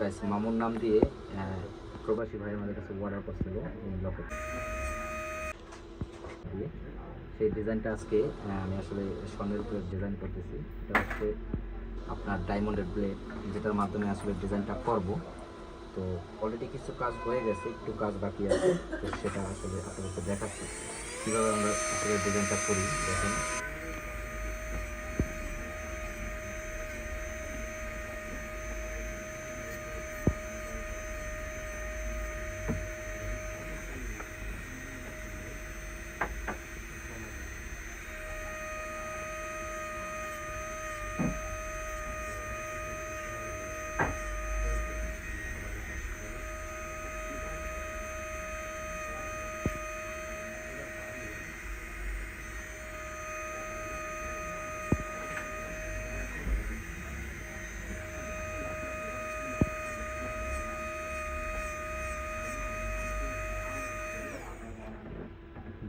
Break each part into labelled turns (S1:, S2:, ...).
S1: Guys Mamun নাম দিয়ে প্রবাসী ভাই আমাদের কাছে অর্ডার করছিল এই লকেট দিয়ে। সেই ডিজাইনটা আজকে আমি আসলে স্বর্ণের উপরে ডিজাইন করতেছি। এটা হচ্ছে আপনার ডায়মন্ডের ব্লেড, যেটার মাধ্যমে আসলে ডিজাইনটা করব। তো অলরেডি কিছু কাজ হয়ে গেছে, একটু কাজ বাকি আছে। তো সেটা আসলে আপনাদেরকে দেখাচ্ছি কীভাবে আমরা আসলে ডিজাইনটা করি। দেখেন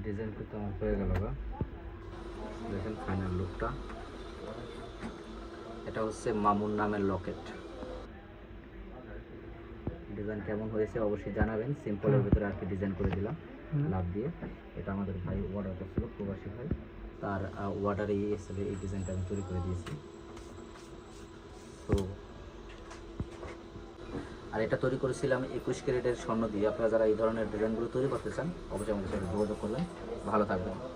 S1: ডিজাইন করতে আমার হয়ে গেল। দেখেন ফাইনাল লুকটা। এটা হচ্ছে মামুন নামের লকেট। ডিজাইন কেমন হয়েছে অবশ্যই জানাবেন। সিম্পলের ভিতরে আর কি ডিজাইন করে দিলাম লাভ দিয়ে। এটা আমাদের ভাই অর্ডার করছিল, প্রবাসী ভাই, তার অর্ডারে এসে এই ডিজাইনটা আমি তৈরি করে দিয়েছি। তো আর এটা তৈরি করেছিলাম 21 ক্যারেটের স্বর্ণ দিয়ে। আপনারা যারা এই ধরনের ডিজাইনগুলো তৈরি করতে চান অবশ্যই আমাদের সাথে যোগাযোগ করবেন। ভালো থাকবেন।